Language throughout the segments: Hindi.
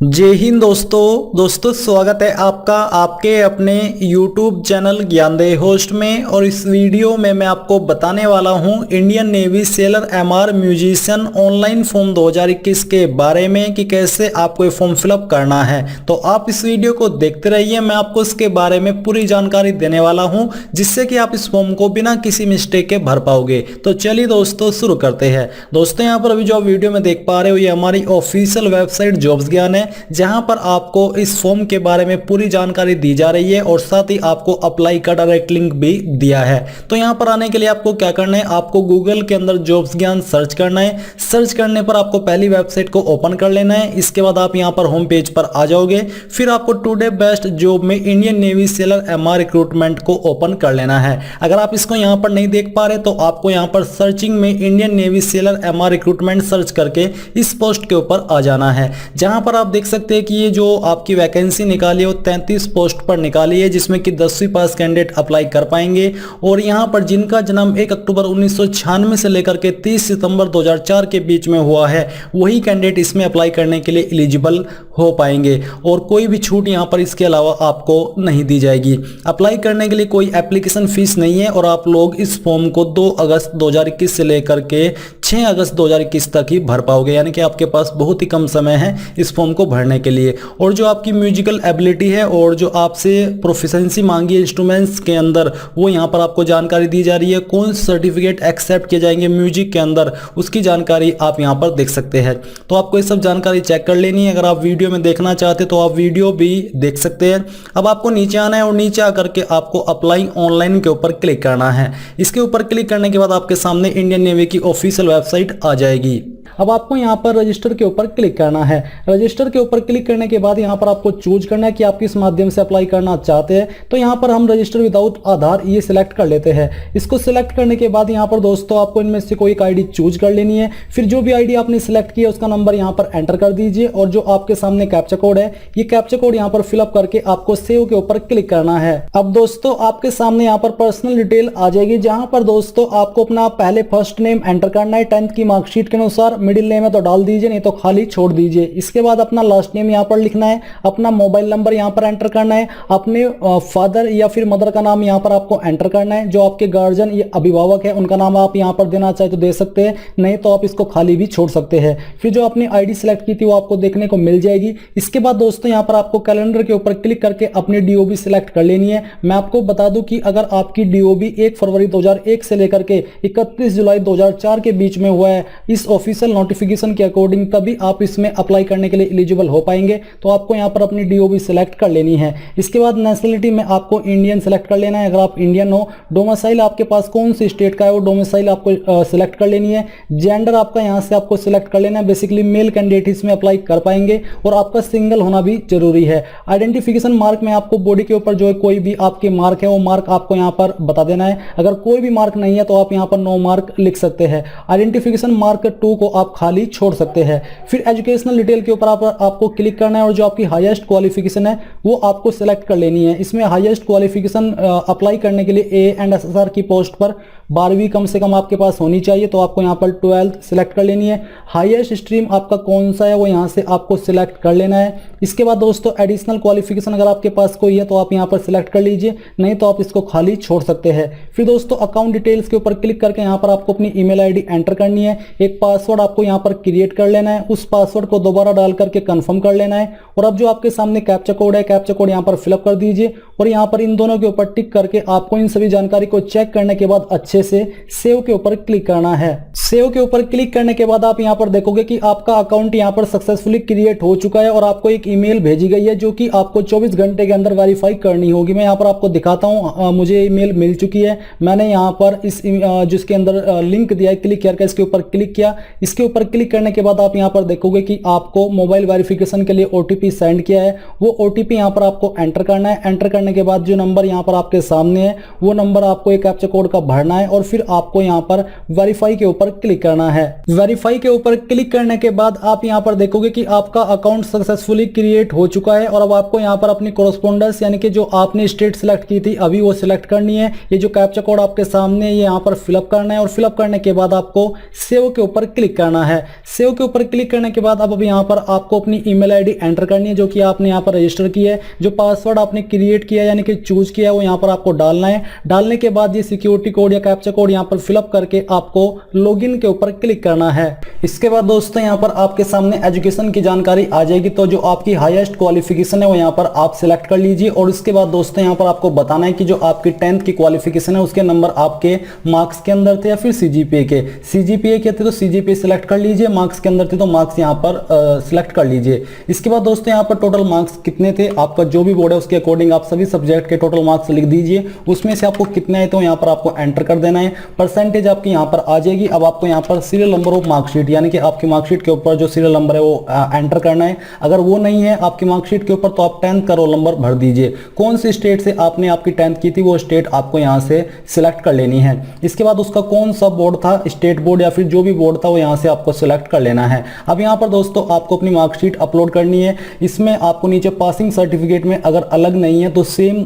जय हिंद दोस्तों स्वागत है आपका आपके अपने YouTube चैनल ज्ञानदेह होस्ट में। और इस वीडियो में मैं आपको बताने वाला हूं Indian navy seller MR musician online form 2021 के बारे में कि कैसे आपको ये फॉर्म फिलअप करना है। तो आप इस वीडियो को देखते रहिए, मैं आपको इसके बारे में पूरी जानकारी देने वाला हूं जिससे कि आप इस फॉर्म को बिना किसी मिस्टेक के भर पाओगे। तो चलिए दोस्तों शुरू करते हैं। दोस्तों यहाँ पर अभी जो आप वीडियो में देख पा रहे हो ये हमारी ऑफिशियल वेबसाइट जॉब्स ज्ञान है, जहां पर आपको इस फॉर्म के बारे में पूरी जानकारी दी जा रही है और साथ ही आपको अप्लाई का डायरेक्ट लिंक भी दिया है। तो यहां पर आने के लिए आपको क्या करना है, आपको गूगल के अंदर जॉब्स ज्ञान सर्च करना है। सर्च करने पर आपको पहली वेबसाइट को ओपन कर लेना है। इसके बाद आप यहां पर होम पेज पर आ जाओगे। फिर आपको टुडे बेस्ट जॉब में Indian navy seller MR recruitment को ओपन कर लेना है। अगर आप इसको यहां पर नहीं देख पा रहे तो आपको यहां पर सर्चिंग में Indian navy seller MR recruitment search करके इस पोस्ट के ऊपर आ जाना है, जहां पर आप देख सकते हैं कि ये जो आपकी वैकेंसी निकाली है वो 33 पोस्ट पर निकाली है, जिसमें कि 10वीं पास कैंडिडेट अप्लाई कर पाएंगे। और यहां पर जिनका जन्म 1 अक्टूबर 1996 से लेकर के 30 सितंबर 2004 के बीच में हुआ है वही कैंडिडेट इसमें अप्लाई करने के लिए एलिजिबल हो पाएंगे और कोई भी छूट यहां पर इसके अलावा आपको नहीं दी जाएगी। अप्लाई करने के लिए कोई एप्लीकेशन फीस नहीं है और आप लोग इस फॉर्म को 2 अगस्त 2021 से लेकर के 6 अगस्त 2021 तक ही भर पाओगे, यानी कि आपके पास बहुत ही कम समय है इस फॉर्म को भरने के लिए। और जो आपकी म्यूजिकल एबिलिटी है और जो आपसे प्रोफिशिएंसी मांगी है इंस्ट्रूमेंट्स के अंदर वो यहाँ पर आपको जानकारी दी जा रही है। कौन सर्टिफिकेट एक्सेप्ट किए जाएंगे म्यूजिक के अंदर उसकी जानकारी आप यहाँ पर देख सकते हैं। तो आपको ये सब जानकारी चेक कर लेनी है। अगर आप वीडियो में देखना चाहते तो आप वीडियो भी देख सकते हैं। अब आपको नीचे आना है और नीचे आकर के आपको अप्लाई ऑनलाइन के ऊपर क्लिक करना है। इसके ऊपर क्लिक करने के बाद आपके सामने इंडियन नेवी की ऑफिशियल वेबसाइट आ जाएगी। अब आपको यहाँ पर रजिस्टर के ऊपर क्लिक करना है। रजिस्टर के ऊपर क्लिक करने के बाद यहाँ पर आपको चूज करना है कि आप किस माध्यम से अप्लाई करना चाहते हैं। तो यहाँ पर हम रजिस्टर विदाउट आधार ये सिलेक्ट कर लेते हैं। इसको सिलेक्ट करने के बाद यहाँ पर दोस्तों आपको इनमें से कोई एक आईडी चूज कर लेनी है। फिर जो भी आईडी आपने सिलेक्ट किया उसका नंबर यहाँ पर एंटर कर दीजिए और जो आपके सामने कैप्चा कोड है ये कैप्चा कोड यहाँ पर फिलअप करके आपको सेव के ऊपर क्लिक करना है। अब दोस्तों आपके सामने यहाँ पर पर्सनल डिटेल आ जाएगी, जहाँ पर दोस्तों आपको अपना पहले फर्स्ट नेम एंटर करना है 10th की मार्कशीट के अनुसार। मिडिल नेम है तो डाल दीजिए, नहीं तो खाली छोड़ दीजिए। इसके बाद अपना लास्ट नेम यहाँ पर लिखना है, अपना मोबाइल नंबर यहाँ पर एंटर करना है, अपने फादर या फिर मदर का नाम यहाँ पर आपको एंटर करना है। जो आपके गार्जियन या अभिभावक है उनका नाम आप यहाँ पर देना चाहे तो दे सकते हैं, नहीं तो आप इसको खाली भी छोड़ सकते हैं। फिर जो आपने आईडी सेलेक्ट की थी वो आपको देखने को मिल जाएगी। इसके बाद दोस्तों यहाँ पर आपको कैलेंडर के ऊपर क्लिक करके अपनी DOB सिलेक्ट कर लेनी है। मैं आपको बता दूं कि अगर आपकी DOB 1 फरवरी 2001 से लेकर के 31 जुलाई 2004 के बीच में हुआ है इस ऑफिशियल नोटिफिकेशन के अकॉर्डिंग, तभी आप इसमें अप्लाई करने के लिए एलिजिबल हो पाएंगे। तो आपको यहाँ पर अपनी DOB सिलेक्ट कर लेनी है। इसके बाद नेशनलिटी में आपको इंडियन सेलेक्ट कर लेना है। अगर आप इंडियन हो, डोमिसाइल आपके पास कौन सी स्टेट का है वो डोमिसाइल आपको सिलेक्ट कर लेनी है। जेंडर आपका यहाँ से आपको सिलेक्ट कर लेना है। बेसिकली मेल कैंडिडेट इसमें अप्लाई कर पाएंगे और आपका सिंगल होना भी जरूरी है। आइडेंटिफिकेशन मार्क में आपको बॉडी के ऊपर जो है कोई भी आपके मार्क है वो मार्क आपको यहाँ पर बता देना है। अगर कोई भी मार्क नहीं है तो आप यहाँ पर नो मार्क लिख सकते हैं। आइडेंटिफिकेशन मार्क 2 को आप खाली छोड़ सकते हैं। फिर एजुकेशनल डिटेल के ऊपर आपको क्लिक करना है और जो आपकी हाईएस्ट क्वालिफिकेशन है वो आपको सिलेक्ट कर लेनी है। इसमें हाईएस्ट क्वालिफिकेशन अप्लाई करने के लिए ANSR की पोस्ट पर 12वीं कम से कम आपके पास होनी चाहिए, तो आपको यहाँ पर 12th सिलेक्ट कर लेनी है। हाईएस्ट स्ट्रीम आपका कौन सा है वो यहाँ से आपको सिलेक्ट कर लेना है। इसके बाद दोस्तों एडिशनल क्वालिफिकेशन अगर आपके पास कोई है तो आप यहाँ पर सिलेक्ट कर लीजिए, नहीं तो आप इसको खाली छोड़ सकते हैं। फिर दोस्तों अकाउंट डिटेल्स के ऊपर क्लिक करके यहाँ पर आपको अपनी ईमेल आईडी एंटर करनी है। एक पासवर्ड आपको यहाँ पर क्रिएट कर लेना है, उस पासवर्ड को दोबारा डाल करके कंफर्म कर लेना है। और अब जो आपके सामने कैप्चा कोड है, कैप्चा कोड यहाँ पर फिलअप कर दीजिए और यहाँ पर इन दोनों के ऊपर टिक करके आपको इन सभी जानकारी को चेक करने के बाद अच्छे से सेव के ऊपर क्लिक करना है। सेव के ऊपर क्लिक करने के बाद आप यहाँ पर देखोगे कि आपका अकाउंट यहाँ पर सक्सेसफुली क्रिएट हो चुका है और आपको एक ईमेल भेजी गई है जो कि आपको 24 घंटे के अंदर वेरीफाई करनी होगी। मैं यहाँ पर आपको दिखाता हूँ, मुझे ईमेल मिल चुकी है। मैंने यहाँ पर इस जिसके अंदर लिंक दिया है क्लिक करके इसके ऊपर क्लिक किया। इसके ऊपर क्लिक करने के बाद आप यहाँ पर देखोगे कि आपको मोबाइल वेरिफिकेशन के लिए OTP सेंड किया है। वो OTP यहाँ पर आपको एंटर करना है। एंटर करने के बाद जो नंबर यहाँ पर आपके सामने है वो नंबर आपको एक कैप्चा कोड का भरना है है और फिर आपको यहाँ पर वेरीफाई के ऊपर क्लिक करना है। वेरीफाई के ऊपर क्लिक करने के बाद आप यहाँ पर देखोगे कि आपका अकाउंट सक्सेसफुली क्रिएट हो चुका है और अब आपको यहाँ पर अपनी कोरस्पोंडेंस यानी कि जो आपने स्टेट सेलेक्ट की थी अभी वो सिलेक्ट करनी है। ये जो कैप्चा कोड आपके सामने ये यहाँ पर फिलअप करना है और फिलअप करने के बाद आपको सेव के ऊपर क्लिक करना है। सेव के ऊपर क्लिक करने के बाद अब यहाँ पर आपको अपनी ईमेल आईडी एंटर करनी है जो कि आपने यहाँ पर रजिस्टर की है। जो पासवर्ड आपने क्रिएट किया यानी कि चूज किया वो यहाँ पर आपको डालना है। डालने के बाद ये सिक्योरिटी कोड या कैप्चा कोड यहाँ पर फिलअप करके आपको लॉगिन के ऊपर क्लिक करना है। इसके बाद दोस्तों यहाँ पर आपके सामने एजुकेशन की जानकारी आ जाएगी। तो जो आपकी हाईएस्ट क्वालिफिकेशन है वो यहाँ पर आप सिलेक्ट कर लीजिए और उसके बाद दोस्तों यहाँ पर आपको बताना है कि जो आपकी 10th की क्वालिफिकेशन है उसके नंबर आपके मार्क्स के अंदर थे या फिर सीजीपीए के। सीजीपीए के थे तो सीजीपीए सिलेक्ट कर लीजिए, मार्क्स के अंदर थे तो मार्क्स यहाँ पर सिलेक्ट कर लीजिए। इसके बाद दोस्तों यहाँ पर टोटल मार्क्स कितने थे, आपका जो भी बोर्ड है उसके अकॉर्डिंग आप सभी सब्जेक्ट के टोटल मार्क्स लिख दीजिए। उसमें से आपको कितने आए तो यहाँ पर आपको एंटर कर देना है। परसेंटेज आपकी यहाँ पर आ जाएगी। अब आपको यहाँ पर सीरियल नंबर ऑफ मार्कशीट यानी कि आपकी मार्कशीट के ऊपर जो सीरियल नंबर है वो एंटर करना है। अगर वो नहीं है आपकी मार्कशीट के ऊपर तो आप 10th का रोल नंबर भर दीजिए। कौन सी स्टेट से आपने आपकी 10th की थी वो स्टेट आपको यहाँ से सिलेक्ट कर लेनी है। इसके बाद उसका कौन सा बोर्ड था, स्टेट बोर्ड या फिर जो भी बोर्ड था वो यहाँ से आपको सिलेक्ट कर लेना है। अब यहाँ पर दोस्तों आपको अपनी मार्कशीट अपलोड करनी है। इसमें आपको नीचे पासिंग सर्टिफिकेट में अगर अलग नहीं है तो सेम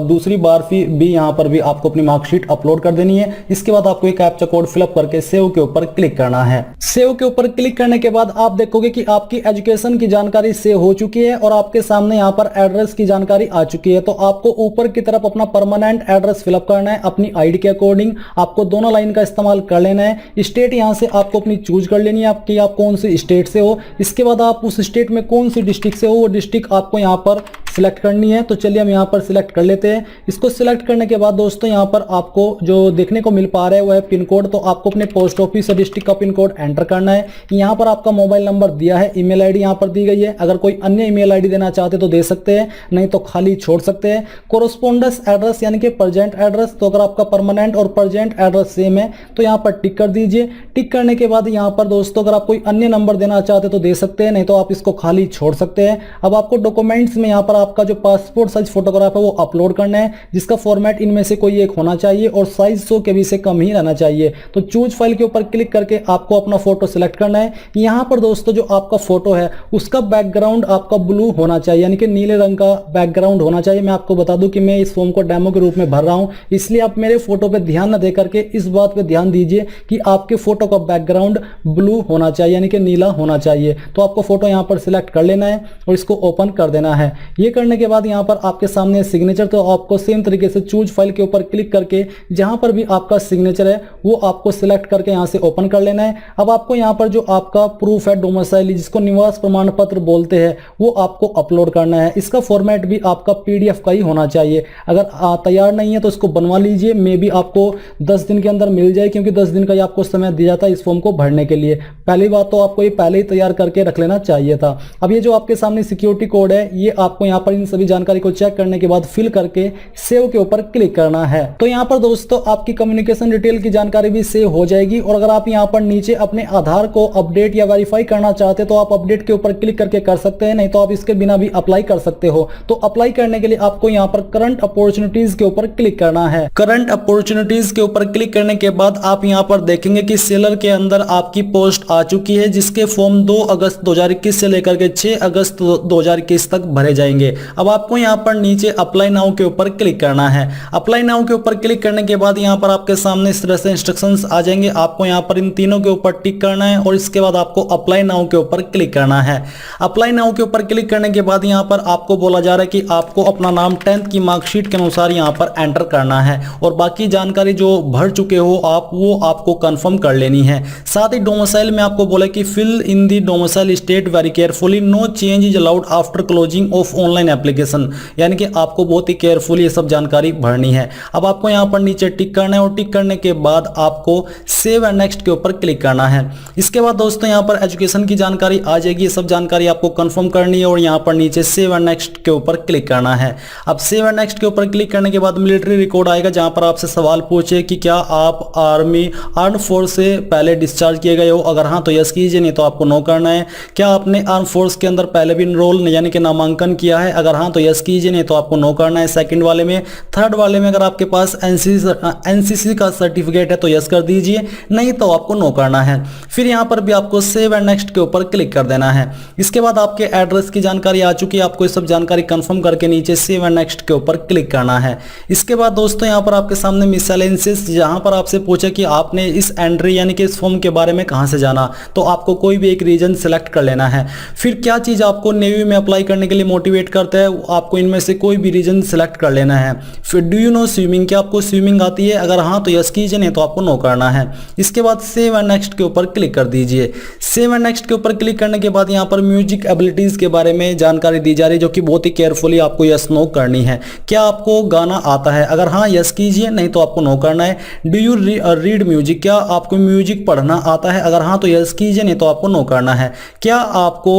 दूसरी बार भी यहाँ पर भी आपको अपनी मार्कशीट अपलोड कर देनी है। इसके बाद आपको एक कैप्चा कोड फिलअप करके सेव के ऊपर क्लिक करना है। सेव के ऊपर क्लिक करने के बाद आप देखोगे कि आपकी एजुकेशन की जानकारी सेव हो चुकी है और आपके सामने यहाँ पर एड्रेस की जानकारी आ चुकी है। तो आपको ऊपर की तरफ अपना परमानेंट एड्रेस फिलअप करना है। अपनी आईडी के अकॉर्डिंग आपको दोनों लाइन का इस्तेमाल कर लेना है। स्टेट यहाँ से आपको अपनी चूज कर लेनी है आपकी, आप कौन सी स्टेट से हो। इसके बाद आप उस स्टेट में कौन सी डिस्ट्रिक्ट से हो वो डिस्ट्रिक्ट आपको यहाँ पर सिलेक्ट करनी है। तो चलिए हम यहाँ पर सिलेक्ट कर लेते हैं। इसको सिलेक्ट करने के बाद दोस्तों यहाँ पर आपको जो देखने को मिल पा रहा है वो है पिन कोड। तो आपको अपने पोस्ट ऑफिस और डिस्ट्रिक्ट का पिन कोड एंटर करना है। यहाँ पर आपका मोबाइल नंबर दिया है, ईमेल आईडी यहाँ पर दी गई है। अगर कोई अन्य ईमेल आईडी देना चाहते तो दे सकते हैं, नहीं तो खाली छोड़ सकते हैं। कोरस्पोंडेंस एड्रेस यानी कि प्रेजेंट एड्रेस, तो अगर आपका परमानेंट और प्रेजेंट एड्रेस सेम है तो यहाँ पर टिक कर दीजिए। टिक करने के बाद यहाँ पर दोस्तों अगर आप कोई अन्य नंबर देना चाहते तो दे सकते हैं, नहीं तो आप इसको खाली छोड़ सकते हैं। अब आपको डॉक्यूमेंट्स में यहाँ पर आपका जो पासपोर्ट साइज फोटोग्राफ है वो अपलोड करना है, जिसका फॉर्मेट इनमें से कोई एक होना चाहिए और साइज 100 KB से कम ही रहना चाहिए। तो चूज फाइल के ऊपर क्लिक करके आपको अपना फोटो सिलेक्ट करना है। यहाँ पर दोस्तों जो आपका फोटो है उसका बैकग्राउंड आपका ब्लू होना चाहिए यानी कि नीले रंग का बैकग्राउंड होना चाहिए। मैं आपको बता दूं कि मैं इस फॉर्म को डेमो के रूप में भर रहा हूं, इसलिए आप मेरे फोटो पे ध्यान न दे करके इस बात पे ध्यान दीजिए कि आपके फोटो का बैकग्राउंड ब्लू होना चाहिए यानी कि नीला होना चाहिए। तो आपको फोटो यहाँ पर सिलेक्ट कर लेना है और इसको ओपन कर देना है। ये करने के बाद यहाँ पर आपके सामने सिग्नेचर, तो आपको सेम तरीके से चूज फाइल के ऊपर क्लिक करके जहां पर भी आपका सिग्नेचर है वो आपको सिलेक्ट करके यहाँ से ओपन कर लेना है। अब आपको यहाँ पर जो आपका प्रूफ है डोमिसाइल जिसको निवास प्रमाण पत्र बोलते हैं वो आपको अपलोड करना है। इसका फॉर्मेट भी आपका PDF का ही होना चाहिए। अगर तैयार नहीं है तो इसको बनवा लीजिए, मे भी आपको 10 दिन के अंदर मिल जाए, क्योंकि 10 दिन का ही आपको समय दिया जाता है इस फॉर्म को भरने के लिए। पहली बात तो आपको ये पहले ही तैयार करके रख लेना चाहिए था। अब ये जो आपके सामने सिक्योरिटी कोड है ये आपको यहाँ पर इन सभी जानकारी को चेक करने के बाद फिल करके सेव के ऊपर क्लिक करना है। तो यहाँ पर दोस्तों आपकी कम्युनिकेशन डिटेल की जानकारी भी सेव हो जाएगी। और अगर आप यहाँ पर नीचे अपने आधार को अपडेट या वेरीफाई करना चाहते हैं तो आप अपडेट के ऊपर क्लिक करके कर सकते हैं, नहीं तो आप इसके बिना भी अप्लाई कर सकते हो। तो अप्लाई करने के लिए आपको यहाँ पर करंट अपॉर्चुनिटीज के ऊपर क्लिक करना है। करंट अपॉर्चुनिटीज के ऊपर क्लिक करने के बाद आप यहाँ पर देखेंगे कि सेलर के अंदर आपकी पोस्ट आ चुकी है, जिसके फॉर्म 2 अगस्त 2021 से लेकर के 6 अगस्त 2021 तक भरे जाएंगे। अब आपको यहाँ पर नीचे अप्लाई नाउ के ऊपर क्लिक करना है। अप्लाई नाउ के ऊपर क्लिक करने के बाद यहाँ पर आपके सामने इस तरह से इंस्ट्रक्शंस आ जाएंगे। आपको यहाँ पर इन तीनों के ऊपर टिक करना है और इसके बाद आपको अप्लाई नाउ के ऊपर क्लिक करना है। अप्लाई नाउ के ऊपर क्लिक करने के बाद यहाँ पर आपको बोला जा रहा है कि आपको अपना नाम 10th की मार्कशीट के अनुसार यहाँ पर एंटर करना है और बाकी जानकारी जो भर चुके हो आप वो आपको कंफर्म कर लेनी है। साथ ही डोमिसाइल में आपको बोला कि fill in the domicile state very carefully, no change is allowed after closing of online application, यानी कि आपको बहुत ही केयरफुली ये सब जानकारी भरनी है। अब आपको यहाँ पर नीचे टिक करना है और टिक करने के बाद आपको सेव एंड नेक्स्ट के ऊपर क्लिक करना है। इसके बाद दोस्तों यहाँ पर एजुकेशन की जानकारी आ जाएगी, ये सब जानकारी आपको कंफर्म करनी है और यहाँ पर नीचे सेव एंड नेक्स्ट के ऊपर क्लिक करना है। अब सेव एंड नेक्स्ट के ऊपर क्लिक करने के बाद मिलिट्री रिकॉर्ड आएगा, जहां पर आपसे सवाल पूछे कि क्या आप आर्म फोर्स से पहले डिस्चार्ज किए गए हो, अगर हाँ तो यस कीजिए, नहीं तो आपको नो करना है। क्या आपने आर्म फोर्स के अंदर पहले भी इनरोल यानी कि नामांकन किया है, है, अगर हाँ तो यस कीजिए, नहीं तो आपको नो करना है सेकंड वाले में। थर्ड वाले में अगर आपके पास एनसीसी का सर्टिफिकेट है तो यस कर दीजिए, नहीं तो आपको नो करना है। फिर यहाँ पर भी आपको सेव एंड नेक्स्ट के ऊपर क्लिक कर देना है। इसके बाद आपके एड्रेस की जानकारी आ चुकी है, आपको ये सब जानकारी कंफर्म करके नीचे सेव एंड नेक्स्ट के ऊपर क्लिक करना है। इसके बाद दोस्तों यहाँ पर आपके सामने मिसलेनियस, जहां पर आपसे पूछा कि आपने इस एंट्री यानी कि इस फॉर्म के बारे में कहां से जाना, तो आपको कोई भी एक रीजन सेलेक्ट कर लेना है। फिर क्या चीज आपको नेवी में अप्लाई करने के लिए मोटिवेट करता है, आपको इनमें से कोई भी रीजन सेलेक्ट कर लेना है। फिर डू यू नो स्विमिंग, क्या आपको स्विमिंग आती है, अगर हाँ तो यस कीजिए, नहीं तो आपको नो करना है। इसके बाद सेव एंड नेक्स्ट के ऊपर क्लिक कर दीजिए। सेव एंड नेक्स्ट के ऊपर क्लिक करने के बाद यहाँ पर म्यूजिक एबिलिटीज के बारे में जानकारी दी जा रही है, जो कि बहुत ही केयरफुली आपको यस नो करनी है। क्या आपको गाना आता है, अगर हाँ यस कीजिए, नहीं तो आपको नो करना है। डू यू रीड म्यूजिक, क्या आपको म्यूजिक पढ़ना आता है, अगर हाँ तो यस कीजिए, नहीं तो आपको नो करना है। क्या आपको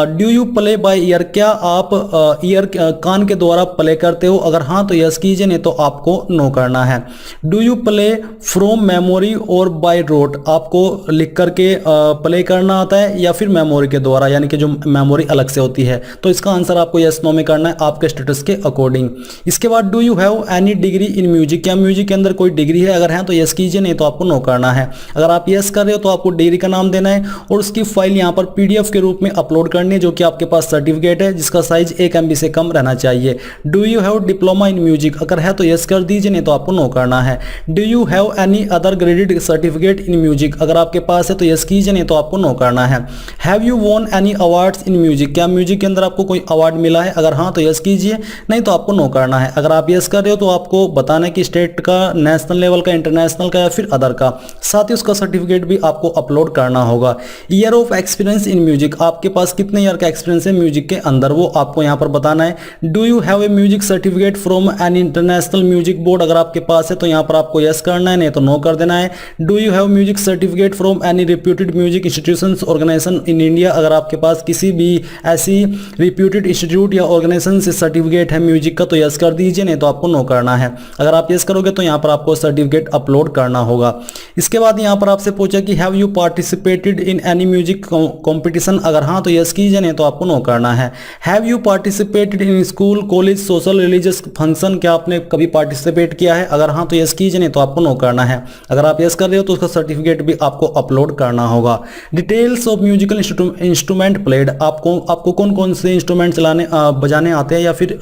do you play by year, क्या आप ईयर कान के द्वारा प्ले करते हो, अगर हाँ तो यस कीजिए, नहीं तो आपको नो करना है। Do you play from memory और बाय रोट, आपको लिख करके प्ले करना आता है या फिर मेमोरी के द्वारा, यानी कि जो मेमोरी अलग से होती है, तो इसका आंसर आपको यस नो में करना है आपके स्टेटस के अकॉर्डिंग। इसके बाद do you have any degree in music, क्या म्यूजिक के अंदर कोई डिग्री है, अगर है तो यस कीजिए, नहीं तो आपको नो करना है। अगर आप यस कर रहे हो तो आपको डिग्री का नाम देना है और उसकी फाइल यहाँ पर पीडीएफ के रूप में अपलोड करनी है, जो कि आपके पास सर्टिफिकेट है जिसका साइज 1 MB से कम रहना चाहिए। Do you have diploma in music, अगर है तो यस कर दीजिए, नहीं तो आपको नो करना है। Do you have any other graded certificate in music, अगर आपके पास है तो यस कीजिए, नहीं तो आपको नो करना है। Have you won any awards in music, क्या म्यूजिक के अंदर आपको कोई अवार्ड मिला है, अगर हाँ तो यस कीजिए, नहीं तो आपको नो करना है। अगर आप यस कर रहे हो तो आपको बताना है कि स्टेट का, नेशनल लेवल का, इंटरनेशनल का या फिर अदर का, साथ ही उसका सर्टिफिकेट भी आपको अपलोड करना होगा। Year of experience in music, आपके पास कितने ईयर का एक्सपीरियंस है म्यूजिक के अंदर, वो आपको यहाँ पर बताना है। Do you have a music certificate from an international music board, अगर आपके पास है तो यहाँ पर आपको यस करना है, नहीं तो नो कर देना है। Do you have music certificate from any reputed music institution organisation in India, अगर आपके पास किसी भी ऐसी रिप्यूटेड इंस्टीट्यूट या ऑर्गेनाइजेशन से सर्टिफिकेट है म्यूजिक का तो यस कर दीजिए, नहीं तो आपको नो करना है। अगर आप यस करोगे तो यहाँ पर आपको सर्टिफिकेट अपलोड करना होगा। इसके बाद यहाँ पर आपसे पूछा कि have you participated in any music competition, अगर हाँ तो यस कीजिए, नहीं तो आपको नो करना है। Have you participated in school college social religious function, क्या आपने कभी पार्टिसिपेट किया है, अगर हाँ तो यस कीजिए, नहीं तो आपको नो करना है। अगर आप यस कर रहे हो तो उसका सर्टिफिकेट भी आपको अपलोड करना होगा। Details of musical instrument played, आपको कौन कौन से इंस्ट्रूमेंट चलाने बजाने आते हैं या फिर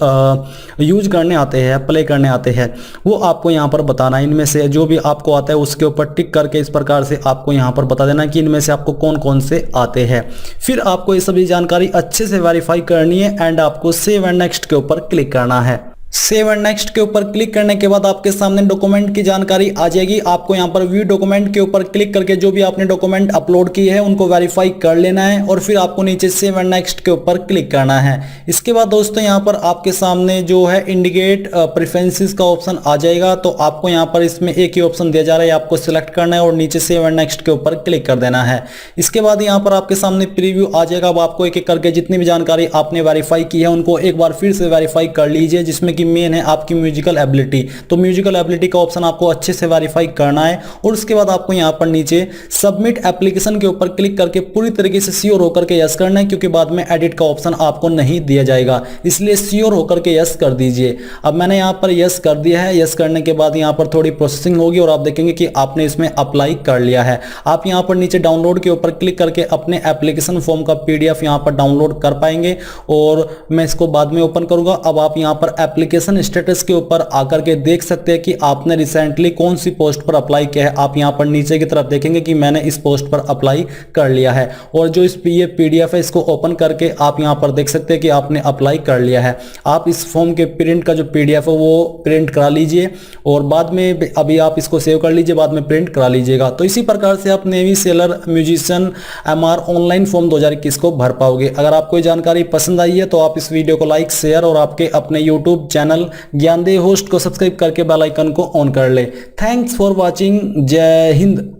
यूज करने आते हैं, प्ले करने आते हैं, वो आपको यहाँ पर बताना है। इनमें से जो भी आपको आता है उसके ऊपर टिक करके इस प्रकार से आपको यहाँ पर बता देना कि इनमें से आपको कौन कौन से आते हैं। फिर आपको ये सभी जानकारी अच्छे से वेरीफाई करनी है एंड आपको सेव एंड नेक्स्ट के ऊपर क्लिक करना है। सेव एंड नेक्स्ट के ऊपर क्लिक करने के बाद आपके सामने डॉक्यूमेंट की जानकारी आ जाएगी। आपको यहाँ पर व्यू डॉक्यूमेंट के ऊपर क्लिक करके जो भी आपने डॉक्यूमेंट अपलोड किए हैं उनको वेरीफाई कर लेना है और फिर आपको नीचे सेव एंड नेक्स्ट के ऊपर क्लिक करना है। इसके बाद दोस्तों यहाँ पर आपके सामने जो है इंडिकेट प्रेफरेंसेस का ऑप्शन आ जाएगा, तो आपको यहाँ पर इसमें एक ही ऑप्शन दिया जा रहा है, आपको सिलेक्ट करना है और नीचे सेव एंड नेक्स्ट के ऊपर क्लिक कर देना है। इसके बाद यहाँ पर आपके सामने प्रीव्यू आ जाएगा। अब आपको एक एक करके जितनी भी जानकारी आपने वेरीफाई की है उनको एक बार फिर से वेरीफाई कर लीजिए, जिसमें कि मेन है आपकी म्यूजिकल एबिलिटी। तो म्यूजिकल एबिलिटी का ऑप्शन आपको अच्छे से वेरीफाई करना है और उसके बाद आपको यहाँ पर नीचे सबमिट एप्लीकेशन के ऊपर क्लिक करके पूरी तरीके से श्योर होकर के यस करना है, क्योंकि बाद में एडिट का ऑप्शन आपको नहीं दिया जाएगा, इसलिए श्योर होकर के यस कर दीजिए। अब मैंने यहाँ पर यस कर दिया है। यस करने के बाद यहाँ पर थोड़ी प्रोसेसिंग होगी और आप देखेंगे कि आपने इसमें अप्लाई कर लिया है। आप यहाँ पर नीचे डाउनलोड के ऊपर क्लिक करके अपने एप्लीकेशन फॉर्म का PDF यहाँ पर डाउनलोड कर पाएंगे और मैं इसको बाद में ओपन करूंगा। अब आप यहाँ पर एप्लीकेशन स्टेटस के ऊपर आकर के देख सकते हैं कि आपने रिसेंटली कौन सी पोस्ट पर अप्लाई किया है। आप यहाँ पर नीचे की तरफ देखेंगे कि मैंने इस पोस्ट पर अप्लाई कर लिया है और जो इस PDF है इसको ओपन करके आप यहाँ पर देख सकते हैं कि आपने अप्लाई कर लिया है। आप इस फॉर्म के प्रिंट का जो PDF है वो प्रिंट करा लीजिए और बाद में अभी आप इसको सेव कर लीजिए, बाद में प्रिंट करा लीजिएगा। तो इसी प्रकार से आप navy seller musician MR online form 2021 को भर पाओगे। अगर आपको ये जानकारी पसंद आई है तो आप इस वीडियो को लाइक, शेयर और आपके अपने YouTube चैनल ज्ञानदेव होस्ट को सब्सक्राइब करके बेल आइकन को ऑन कर ले। Thanks for watching. जय हिंद।